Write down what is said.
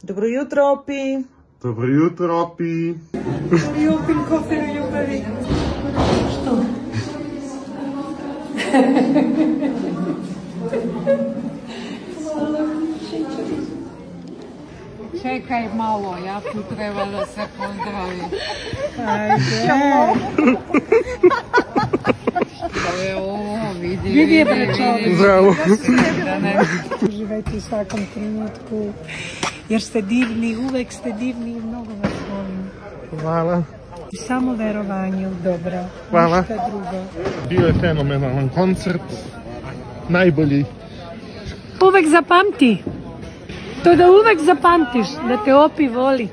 Dobro jutro, Opi. Dobro jutro, Opi. I Opin kofer u ljubavi. Što? Čekaj malo, ja tu treba da se pozdravim. Ajde. To je ovo, vidi. Vidi je prečovjek. Zdravo. Uživajte u svakom trenutku. Jer ste divni, uvek ste divni i mnogo vas volim. Hvala. I samo verovanje u dobro. Hvala. Ništa drugo. Bio je fenomenalan koncert. Najbolji. Uvek zapamti. To da uvek zapamtiš, da te Opi voli.